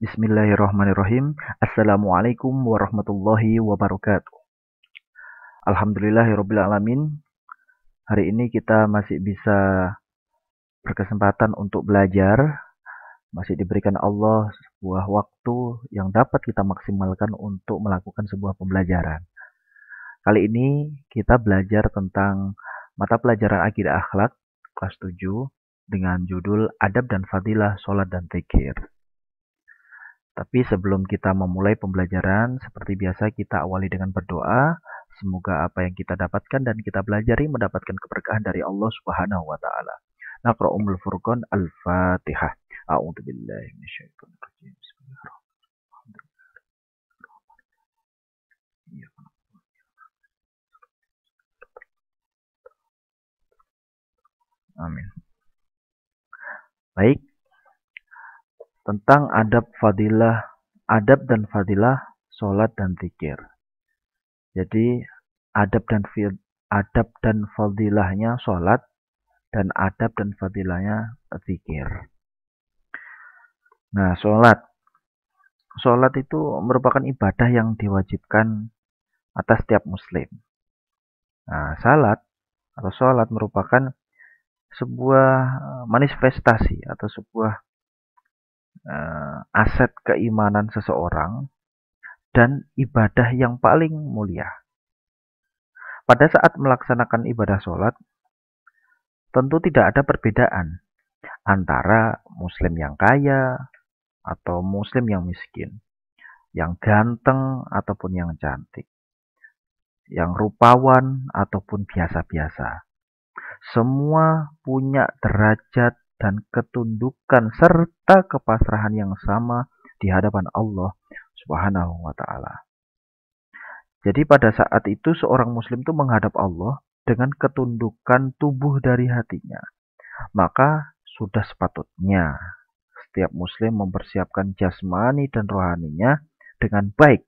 Bismillahirrahmanirrahim. Assalamualaikum warahmatullahi wabarakatuh. Alhamdulillahirabbil alamin. Hari ini kita masih bisa berkesempatan untuk belajar, masih diberikan Allah sebuah waktu yang dapat kita maksimalkan untuk melakukan sebuah pembelajaran. Kali ini kita belajar tentang mata pelajaran akidah akhlak kelas 7 dengan judul Adab dan Fadilah Salat dan Dzikir. Tapi sebelum kita memulai pembelajaran, seperti biasa kita awali dengan berdoa. Semoga apa yang kita dapatkan dan kita pelajari mendapatkan keberkahan dari Allah Subhanahu wa taala. Naqra'ul Furqan Al-Fatihah. A'udzubillahi minasyaitonir rajim. Bismillahirrahmanirrahim. Amin. Baik, tentang adab dan fadilah salat dan zikir. Jadi adab dan fadilahnya salat dan adab dan fadilahnya zikir. Nah, salat. Salat itu merupakan ibadah yang diwajibkan atas setiap muslim. Nah, salat merupakan sebuah manifestasi atau sebuah aset keimanan seseorang dan ibadah yang paling mulia. Pada saat melaksanakan ibadah sholat, tentu tidak ada perbedaan antara muslim yang kaya atau muslim yang miskin, yang ganteng ataupun yang cantik, yang rupawan ataupun biasa-biasa. Semua punya derajat dan ketundukan serta kepasrahan yang sama di hadapan Allah Subhanahu wa taala. Jadi pada saat itu seorang muslim itu menghadap Allah dengan ketundukan tubuh dari hatinya. Maka sudah sepatutnya setiap muslim mempersiapkan jasmani dan rohaninya dengan baik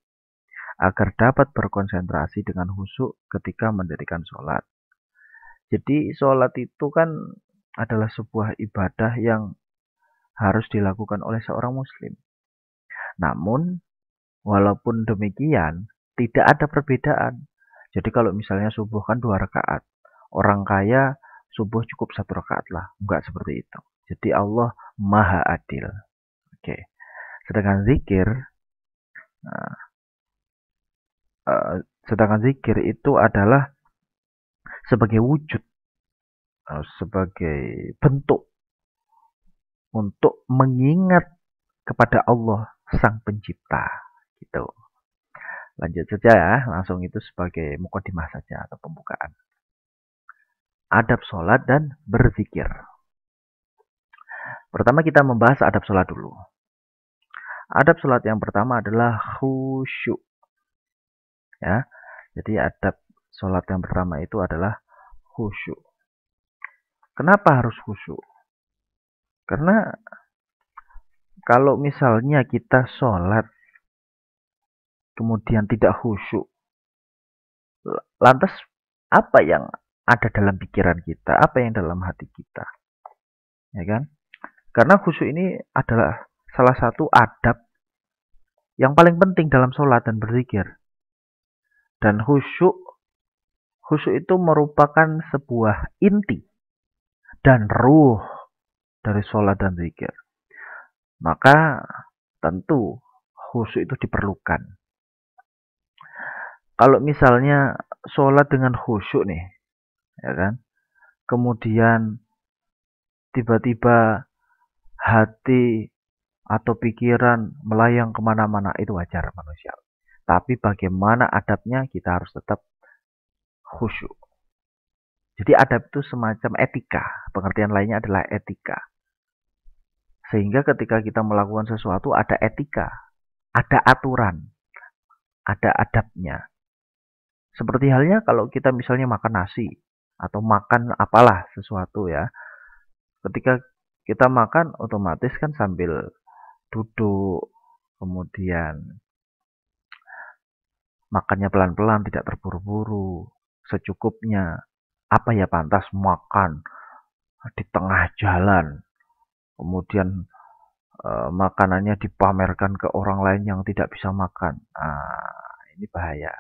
agar dapat berkonsentrasi dengan khusyuk ketika mendirikan sholat. Jadi sholat itu kan adalah sebuah ibadah yang harus dilakukan oleh seorang muslim. Namun, walaupun demikian, tidak ada perbedaan. Jadi kalau misalnya subuh kan 2 rakaat. Orang kaya subuh cukup 1 rakaat lah. Enggak seperti itu. Jadi Allah maha adil. Oke. Sedangkan zikir, nah, sedangkan zikir itu adalah sebagai wujud, sebagai bentuk untuk mengingat kepada Allah Sang Pencipta. Gitu. Lanjut saja ya, langsung itu sebagai mukadimah saja atau pembukaan. Adab sholat dan berzikir. Pertama kita membahas adab sholat dulu. Adab sholat yang pertama adalah khusyuk. Ya, jadi adab sholat yang pertama itu adalah khusyuk. Kenapa harus khusyuk? Karena kalau misalnya kita sholat kemudian tidak khusyuk, lantas apa yang ada dalam pikiran kita, apa yang dalam hati kita, ya kan? Karena khusyuk ini adalah salah satu adab yang paling penting dalam sholat dan berzikir. Dan khusyuk itu merupakan sebuah inti dan ruh dari sholat dan zikir. Maka tentu khusyuk itu diperlukan. Kalau misalnya sholat dengan khusyuk nih, ya kan? Kemudian tiba-tiba hati atau pikiran melayang kemana-mana, itu wajar manusia. Tapi bagaimana adabnya, kita harus tetap khusyuk. Jadi adab itu semacam etika. Pengertian lainnya adalah etika. Sehingga ketika kita melakukan sesuatu ada etika, ada aturan, ada adabnya. Seperti halnya kalau kita misalnya makan nasi atau makan apalah sesuatu ya. Ketika kita makan otomatis kan sambil duduk, kemudian makannya pelan-pelan, tidak terburu-buru, secukupnya. Apa ya pantas makan di tengah jalan, kemudian makanannya dipamerkan ke orang lain yang tidak bisa makan. Ini bahaya.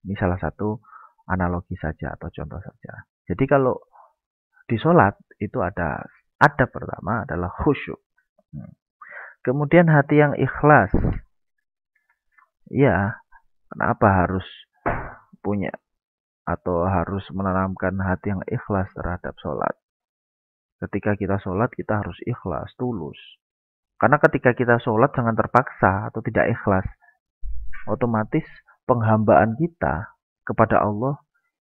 Ini salah satu analogi saja atau contoh saja. Jadi kalau di sholat itu ada pertama adalah khusyuk. Kemudian hati yang ikhlas. Ya, kenapa harus punya atau harus menanamkan hati yang ikhlas terhadap sholat? Ketika kita sholat, kita harus ikhlas, tulus. Karena ketika kita sholat jangan terpaksa atau tidak ikhlas, otomatis penghambaan kita kepada Allah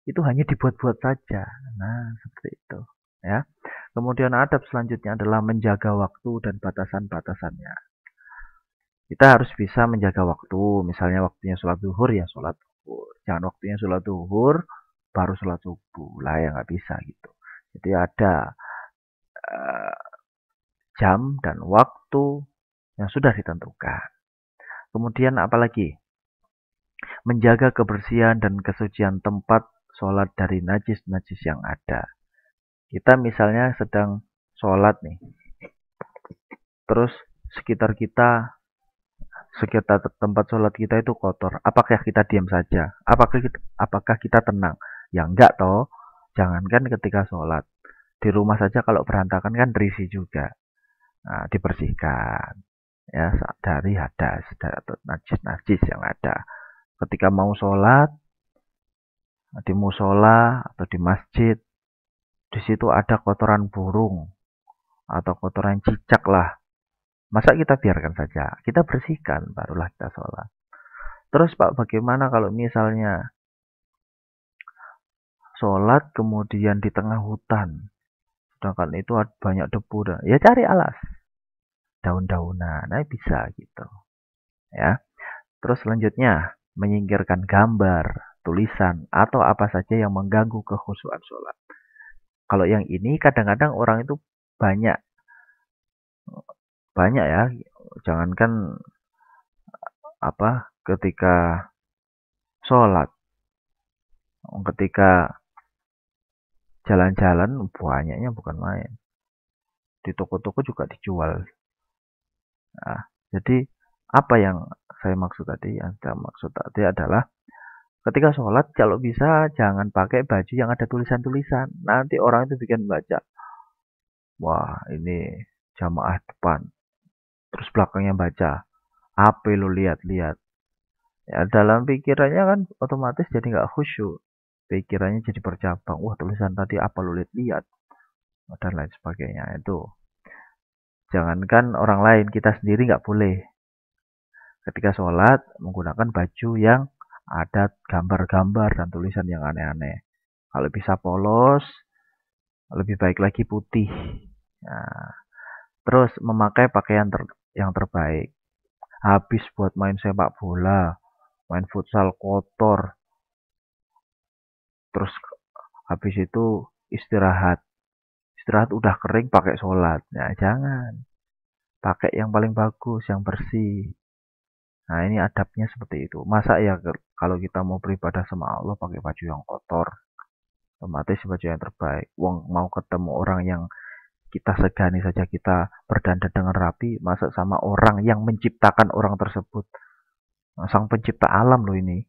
itu hanya dibuat-buat saja. Nah, seperti itu. Ya. Kemudian adab selanjutnya adalah menjaga waktu dan batasan-batasannya. Kita harus bisa menjaga waktu. Misalnya waktunya sholat zuhur ya sholat zuhur. Jangan waktunya sholat zuhur baru sholat subuh. Lah ya nggak bisa gitu. Jadi ada uh, jam dan waktu yang sudah ditentukan. Kemudian apalagi? Menjaga kebersihan dan kesucian tempat sholat dari najis-najis yang ada. Kita misalnya sedang sholat nih, terus sekitar tempat sholat kita itu kotor. Apakah kita diam saja? Apakah kita tenang? Ya enggak toh. Jangankan ketika sholat. Di rumah saja kalau berantakan kan risih juga. Nah, dibersihkan ya dari hadas atau najis-najis yang ada. Ketika mau sholat di musola atau di masjid, di situ ada kotoran burung atau kotoran cicak lah. Masa kita biarkan saja? Kita bersihkan, barulah kita sholat. Terus Pak, bagaimana kalau misalnya sholat kemudian di tengah hutan, sedangkan itu banyak debu, ya cari alas, daun-daunan, nah bisa gitu, ya. Terus selanjutnya menyingkirkan gambar, tulisan atau apa saja yang mengganggu kekhusyuan sholat. Kalau yang ini kadang-kadang orang itu banyak banyak ya, jangankan ketika sholat, ketika jalan-jalan banyaknya bukan main. Di toko-toko juga dijual. Nah, jadi apa yang saya maksud tadi? Yang saya maksud tadi adalah ketika sholat kalau bisa jangan pakai baju yang ada tulisan-tulisan. Nanti orang itu bikin baca, wah ini jamaah depan. Terus belakangnya baca, apa lu lihat-lihat. Ya dalam pikirannya kan otomatis jadi nggak khusyuk. Pikirannya jadi bercabang. Wah tulisan tadi apa lu lihat-lihat. Dan lain sebagainya. Itu jangankan orang lain, kita sendiri nggak boleh. Ketika sholat menggunakan baju yang ada gambar-gambar dan tulisan yang aneh-aneh. Kalau bisa polos, lebih baik lagi putih. Nah, terus memakai pakaian yang terbaik. Habis buat main sepak bola, main futsal kotor, terus habis itu istirahat. Istirahat udah kering pakai sholat. Nah, jangan. Pakai yang paling bagus, yang bersih. Nah, ini adabnya seperti itu. Masa ya kalau kita mau beribadah sama Allah pakai baju yang kotor, otomatis baju yang terbaik. Wong mau ketemu orang yang kita segani saja kita berdandan dengan rapi, masa sama orang yang menciptakan orang tersebut. Sang pencipta alam loh ini.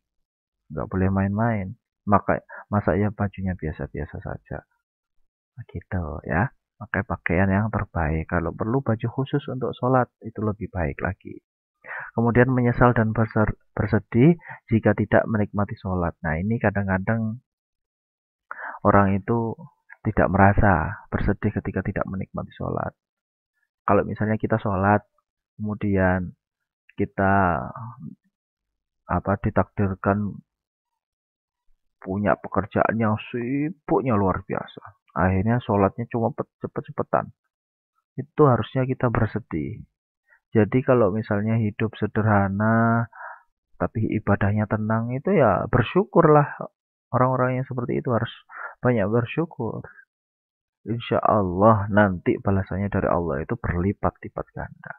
Nggak boleh main-main. Masa ya bajunya biasa-biasa saja. Gitu ya. Pakai pakaian yang terbaik. Kalau perlu baju khusus untuk sholat, itu lebih baik lagi. Kemudian menyesal dan bersedih jika tidak menikmati sholat. Nah ini kadang-kadang orang itu tidak merasa bersedih ketika tidak menikmati sholat. Kalau misalnya kita sholat, kemudian kita ditakdirkan punya pekerjaan yang sibuknya luar biasa. Akhirnya sholatnya cuma cepet-cepetan. Itu harusnya kita bersedih. Jadi kalau misalnya hidup sederhana, tapi ibadahnya tenang, itu ya bersyukurlah. Orang-orang yang seperti itu harus banyak bersyukur. Insya Allah nanti balasannya dari Allah itu berlipat-lipat ganda.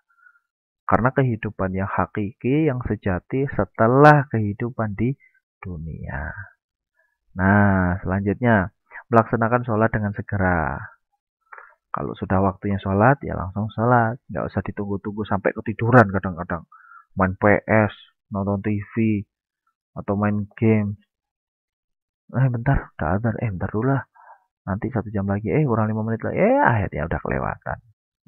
Karena kehidupan yang hakiki, yang sejati setelah kehidupan di dunia. Nah, selanjutnya melaksanakan sholat dengan segera. Kalau sudah waktunya sholat, ya langsung sholat. Nggak usah ditunggu-tunggu sampai ketiduran kadang-kadang. Main PS, nonton TV, atau main game. Bentar, udah azan. Bentar dulu lah. Nanti 1 jam lagi. Kurang 5 menit lagi. Akhirnya udah kelewatan.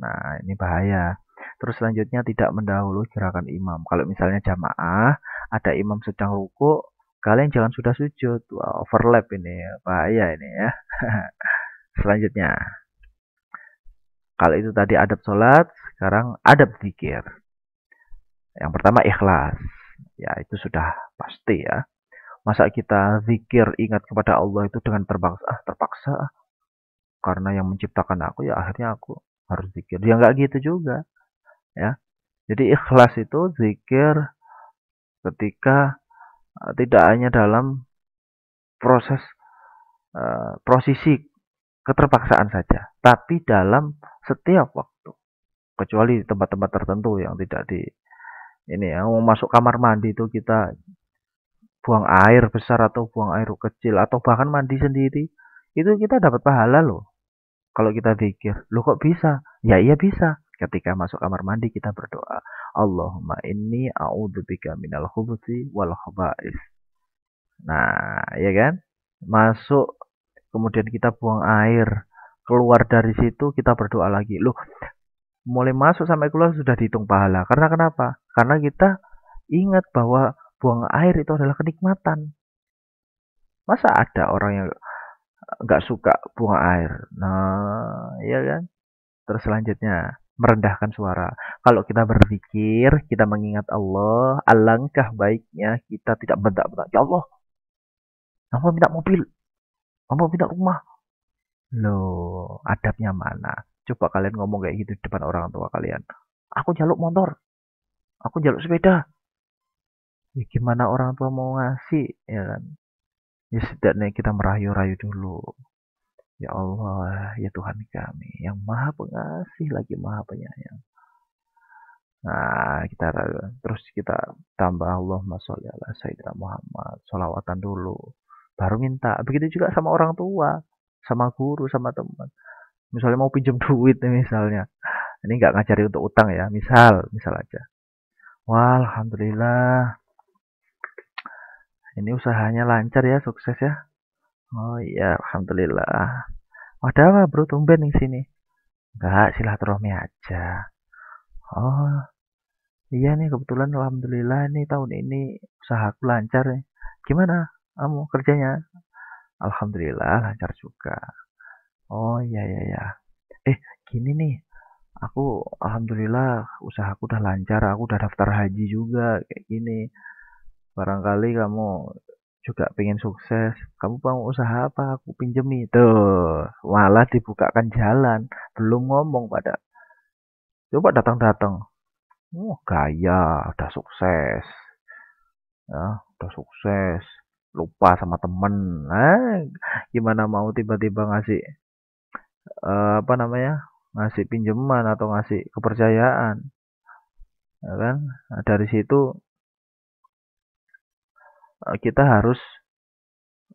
Nah, ini bahaya. Terus selanjutnya tidak mendahului gerakan imam. Kalau misalnya jamaah, ada imam sedang ruku, kalian jangan sudah sujud. Wah, overlap ini. Bahaya ini ya. Selanjutnya, kalau itu tadi adab sholat, sekarang adab zikir. Yang pertama ikhlas. Ya, itu sudah pasti ya. Masa kita zikir ingat kepada Allah itu dengan terpaksa, terpaksa karena yang menciptakan aku ya akhirnya aku harus zikir. Ya nggak gitu juga ya. Jadi ikhlas itu zikir ketika tidak hanya dalam proses prosesi keterpaksaan saja, tapi dalam setiap waktu. Kecuali di tempat-tempat tertentu yang tidak di ini ya, mau masuk kamar mandi itu kita buang air besar atau buang air kecil atau bahkan mandi sendiri, itu kita dapat pahala loh. Kalau kita pikir, loh kok bisa? Ya iya bisa. Ketika masuk kamar mandi kita berdoa, Allahumma inni a'udzubika minal khubuthi wal khaba'is. Nah, ya kan? Masuk, kemudian kita buang air, keluar dari situ kita berdoa lagi. Loh, mulai masuk sampai keluar sudah dihitung pahala. Karena kenapa? Karena kita ingat bahwa buang air itu adalah kenikmatan. Masa ada orang yang nggak suka buang air? Nah, iya kan? Terus selanjutnya, merendahkan suara. Kalau kita berzikir, kita mengingat Allah, alangkah baiknya kita tidak bentak-bentak. Ya Allah, apa minta mobil? Apa minta rumah? Loh, adabnya mana? Coba kalian ngomong kayak gitu di depan orang tua kalian. Aku jaluk motor, aku jaluk sepeda. Ya gimana orang tua mau ngasih, ya kan? Ya setidaknya kita merayu-rayu dulu. Ya Allah, ya Tuhan kami, yang maha pengasih lagi maha penyayang. Nah, terus kita tambah Allahumma sholli ala Sayyidina Muhammad, sholawatan dulu. Baru minta. Begitu juga sama orang tua, sama guru, sama teman. Misalnya mau pinjam duit nih misalnya. Ini nggak ngajari untuk utang ya, misal aja. Wah, alhamdulillah. Ini usahanya lancar ya, sukses ya. Oh iya, alhamdulillah. Ada apa bro, tumben di sini? Enggak, silaturahmi aja. Oh, iya nih kebetulan alhamdulillah nih tahun ini usahaku lancar nih. Gimana kamu kerjanya? Alhamdulillah lancar juga. Oh iya iya ya. Gini nih, aku alhamdulillah usahaku udah lancar, aku udah daftar haji juga kayak gini. Barangkali kamu juga pengen sukses. Kamu mau usaha apa? Aku pinjemi. Tuh, malah dibukakan jalan. Belum ngomong pada. Coba datang-datang. Gaya, udah sukses. Ya, udah sukses. Lupa sama temen. Gimana mau tiba-tiba ngasih apa namanya? Ngasih pinjaman atau ngasih kepercayaan, ya kan? Nah, dari situ kita harus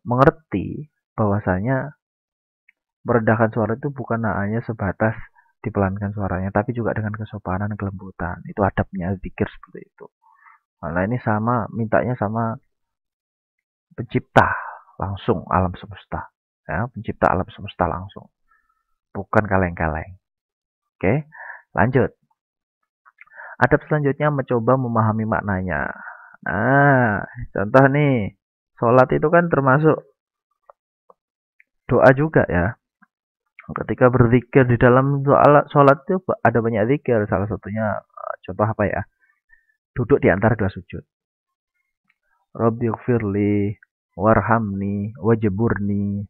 mengerti bahwasanya merendahkan suara itu bukan hanya sebatas dipelankan suaranya, tapi juga dengan kesopanan dan kelembutan. Itu adabnya zikir seperti itu. Nah, ini sama mintanya sama pencipta langsung alam semesta. Ya, pencipta alam semesta langsung. Bukan kaleng-kaleng. Oke, lanjut. Adab selanjutnya mencoba memahami maknanya. Nah, contoh nih, sholat itu kan termasuk doa juga ya. Ketika berzikir di dalam sholat itu ada banyak zikir. Salah satunya contoh apa ya? Duduk di antara dua sujud. Rabbighfirli warhamni wajburni.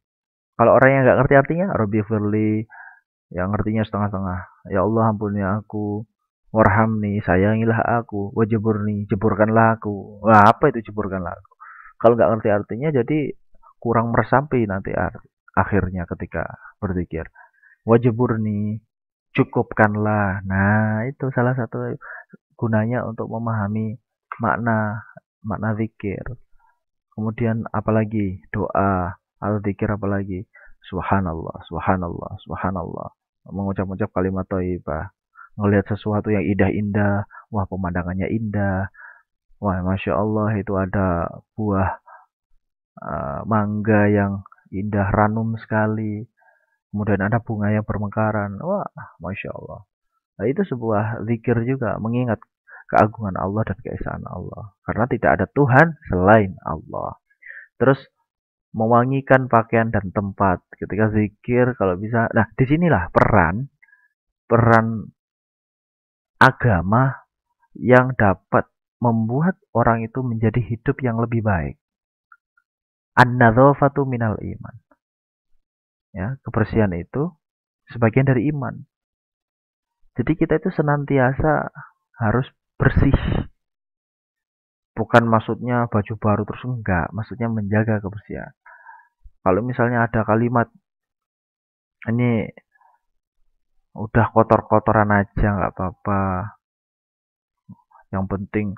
Kalau orang yang nggak ngerti artinya, Rabbighfirli, yang ngertinya setengah-setengah. Ya Allah ampuni aku, warhamni, sayangilah aku, wajburni, jeburkanlah aku. Wah, apa itu jeburkanlah aku? Kalau nggak ngerti artinya, jadi kurang meresapi nanti akhirnya ketika berzikir. Wajiburni, cukupkanlah. Nah, itu salah satu gunanya untuk memahami makna makna zikir. Kemudian apalagi doa atau zikir apalagi? Subhanallah, subhanallah, subhanallah. mengucap-ucap kalimat thayyibah, ngelihat sesuatu yang indah-indah, wah pemandangannya indah, wah masya Allah itu ada buah mangga yang indah ranum sekali, kemudian ada bunga yang bermekaran, wah masya Allah. Nah, itu sebuah zikir juga mengingat keagungan Allah dan keesaan Allah, karena tidak ada Tuhan selain Allah. Terus mewangikan pakaian dan tempat ketika zikir kalau bisa. Nah, disinilah peran peran agama yang dapat membuat orang itu menjadi hidup yang lebih baik. An-nadzafatu minal iman. Ya, kebersihan itu sebagian dari iman. Jadi kita itu senantiasa harus bersih. Bukan maksudnya baju baru terus enggak, maksudnya menjaga kebersihan. Kalau misalnya ada kalimat ini udah kotor-kotoran aja nggak apa-apa, yang penting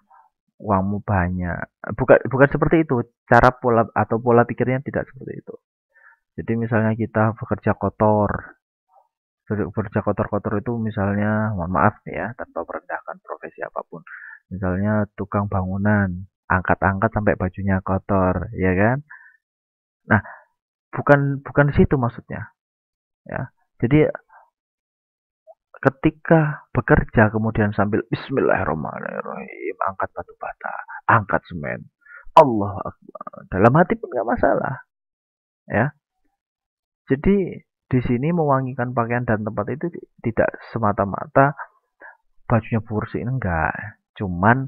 uangmu banyak. Bukan seperti itu. Cara pola atau pola pikirnya tidak seperti itu. Jadi misalnya kita bekerja kotor-kotor itu misalnya, mohon maaf ya, tanpa merendahkan profesi apapun. Misalnya tukang bangunan, angkat-angkat sampai bajunya kotor, ya kan? Nah, bukan bukan di situ maksudnya, ya. Jadi ketika bekerja kemudian sambil Bismillahirrahmanirrahim, angkat batu bata, angkat semen, Allah Akbar. Dalam hati pun nggak masalah, ya. Jadi di sini mewangikan pakaian dan tempat itu tidak semata-mata bajunya bersih, enggak. Cuman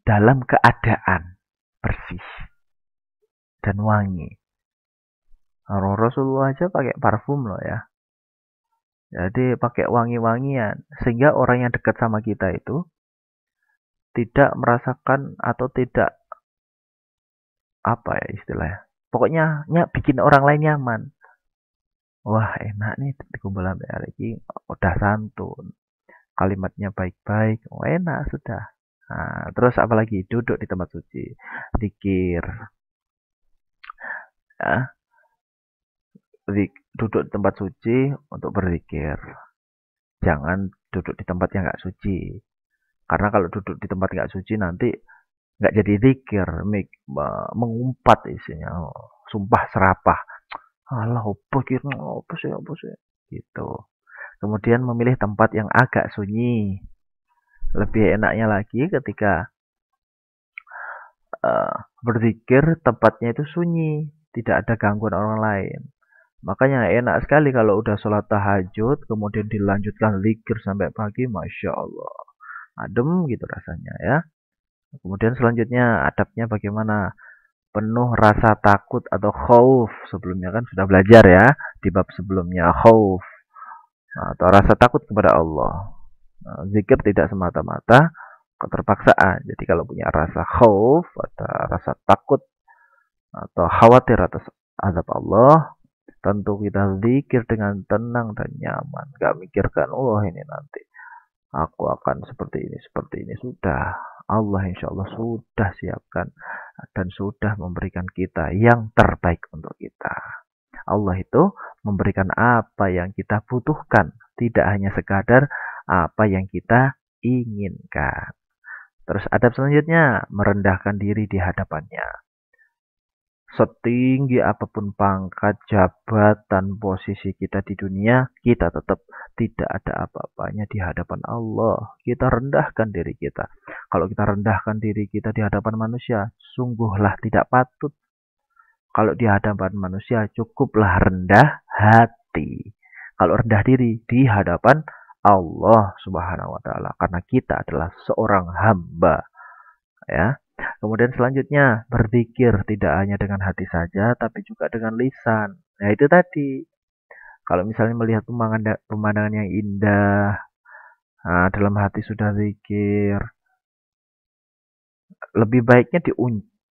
dalam keadaan bersih dan wangi. Rasulullah aja pakai parfum loh ya. Jadi pakai wangi-wangian sehingga orang yang dekat sama kita itu tidak merasakan atau tidak apa ya istilahnya. Pokoknya bikin orang lain nyaman. Wah enak nih dikumpul sampai hari ini udah santun. Kalimatnya baik-baik. Oh, enak sudah. Nah, terus apalagi duduk di tempat suci. Zikir. Ya, duduk di tempat suci untuk berzikir. Jangan duduk di tempat yang nggak suci. Karena kalau duduk di tempat nggak suci nanti nggak jadi zikir, mengumpat isinya, sumpah serapah. Alah, apa sih, gitu. Kemudian memilih tempat yang agak sunyi. Lebih enaknya lagi ketika berzikir tempatnya itu sunyi, tidak ada gangguan orang lain. Makanya enak sekali kalau udah sholat tahajud, kemudian dilanjutkan zikir sampai pagi, masya Allah, adem gitu rasanya ya. Kemudian selanjutnya adabnya bagaimana? Penuh rasa takut atau khauf. Sebelumnya kan sudah belajar ya di bab sebelumnya khauf atau rasa takut kepada Allah. Nah, zikir tidak semata-mata keterpaksaan. Jadi kalau punya rasa khauf atau rasa takut atau khawatir atas azab Allah, tentu kita zikir dengan tenang dan nyaman. Gak mikirkan, oh ini nanti aku akan seperti ini. Sudah. Allah insya Allah sudah siapkan dan sudah memberikan kita yang terbaik untuk kita. Allah itu memberikan apa yang kita butuhkan, tidak hanya sekadar apa yang kita inginkan. Terus adab selanjutnya, merendahkan diri di hadapannya. Setinggi apapun pangkat, jabatan, posisi kita di dunia, kita tetap tidak ada apa-apanya di hadapan Allah. Kita rendahkan diri kita. Kalau kita rendahkan diri kita di hadapan manusia, sungguhlah tidak patut. Kalau di hadapan manusia, cukuplah rendah hati. Kalau rendah diri di hadapan Allah Subhanahu wa taala, karena kita adalah seorang hamba, ya. Kemudian selanjutnya berzikir tidak hanya dengan hati saja tapi juga dengan lisan. Nah, itu tadi. Kalau misalnya melihat pemandangan yang indah, nah, dalam hati sudah zikir, lebih baiknya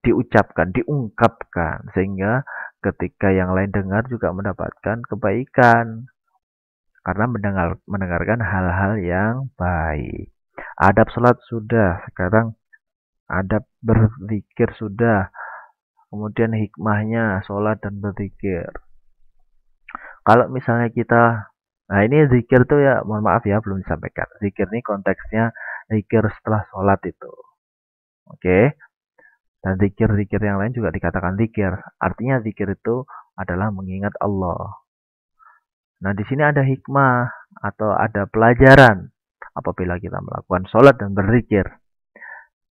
diucapkan, diungkapkan sehingga ketika yang lain dengar juga mendapatkan kebaikan karena mendengarkan hal-hal yang baik. Adab salat sudah, sekarang adab berzikir sudah. Kemudian hikmahnya sholat dan berzikir. Kalau misalnya kita, nah ini zikir tuh ya, mohon maaf ya belum disampaikan. Zikir ini konteksnya zikir setelah sholat itu. Oke. Dan zikir-zikir yang lain juga dikatakan zikir. Artinya zikir itu adalah mengingat Allah. Nah, di sini ada hikmah atau ada pelajaran apabila kita melakukan sholat dan berzikir.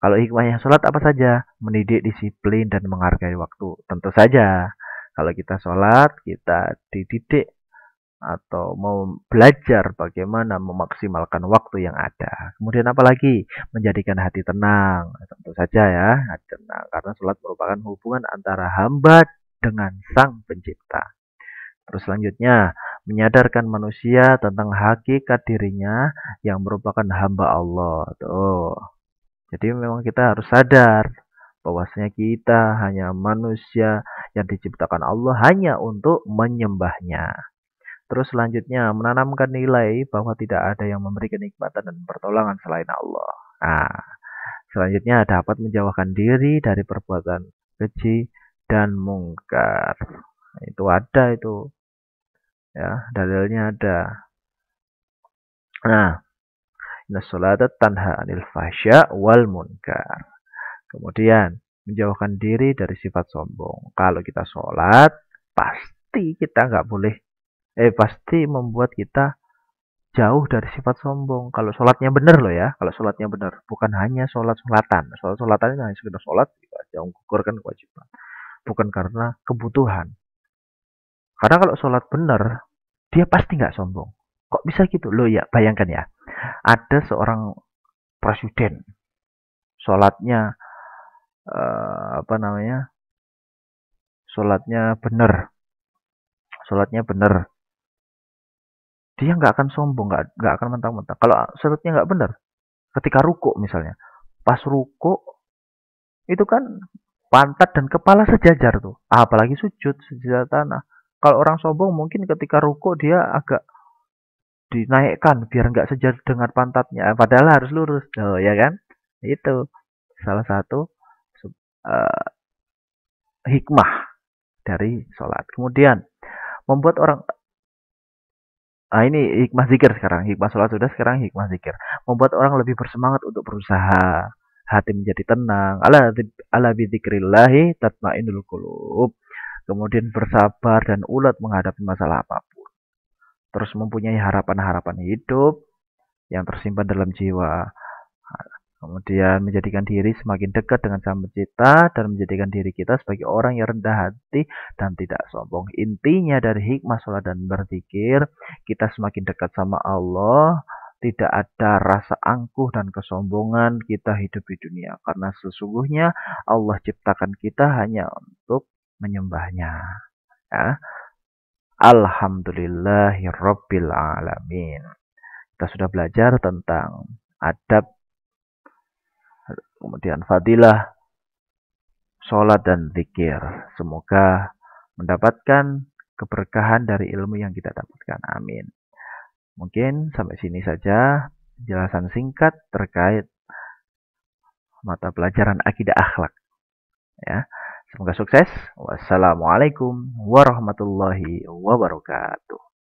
Kalau hikmahnya sholat apa saja? Mendidik disiplin dan menghargai waktu. Tentu saja, kalau kita sholat, kita dididik atau mau belajar bagaimana memaksimalkan waktu yang ada. Kemudian apalagi menjadikan hati tenang. Tentu saja ya, hati tenang karena sholat merupakan hubungan antara hamba dengan sang pencipta. Terus selanjutnya, menyadarkan manusia tentang hakikat dirinya yang merupakan hamba Allah. Tuh. Jadi memang kita harus sadar bahwasanya kita hanya manusia yang diciptakan Allah hanya untuk menyembahnya. Terus selanjutnya menanamkan nilai bahwa tidak ada yang memberi kenikmatan dan pertolongan selain Allah. Nah, selanjutnya dapat menjauhkan diri dari perbuatan keji dan mungkar. Itu ada itu ya, dalilnya ada. Nah, inna sholata tanha anil fahsya wal munkar. Kemudian menjauhkan diri dari sifat sombong. Kalau kita sholat, pasti kita nggak boleh, pasti membuat kita jauh dari sifat sombong. Kalau sholatnya benar loh ya, kalau sholatnya benar, bukan hanya sholat-sholatan. Sholat-sholatan itu hanya sekedar sholat, yang menggugurkan kewajiban. Bukan karena kebutuhan. Karena kalau sholat benar, dia pasti nggak sombong. Kok bisa gitu? Loh ya, bayangkan ya. Ada seorang presiden, sholatnya apa namanya? Sholatnya benar, sholatnya benar. Dia nggak akan sombong, nggak akan mentang-mentang. Kalau sholatnya nggak benar, ketika ruko misalnya, pas ruko itu kan pantat dan kepala sejajar tuh. Apalagi sujud, sejajar tanah. Kalau orang sombong mungkin ketika ruko dia agak dinaikkan biar nggak sejajar dengan pantatnya. Padahal harus lurus, oh, ya kan? Itu salah satu uh, hikmah dari sholat. Kemudian membuat orang, ah ini hikmah zikir sekarang, hikmah sholat sudah, sekarang hikmah zikir. Membuat orang lebih bersemangat untuk berusaha, hati menjadi tenang. Ala bidzikrillahi tatmainnul qulub. Kemudian bersabar dan ulet menghadapi masalah apapun. Terus mempunyai harapan-harapan hidup yang tersimpan dalam jiwa. Kemudian menjadikan diri semakin dekat dengan Sang Pencipta dan menjadikan diri kita sebagai orang yang rendah hati dan tidak sombong. Intinya dari hikmah sholat dan berzikir, kita semakin dekat sama Allah, tidak ada rasa angkuh dan kesombongan kita hidup di dunia. Karena sesungguhnya Allah ciptakan kita hanya untuk menyembahnya. Ya. Alhamdulillahirabbil alamin. Kita sudah belajar tentang adab, kemudian fadilah sholat dan zikir. Semoga mendapatkan keberkahan dari ilmu yang kita dapatkan. Amin. Mungkin sampai sini saja penjelasan singkat terkait mata pelajaran akidah akhlak. Ya. Semoga sukses. Wassalamualaikum warahmatullahi wabarakatuh.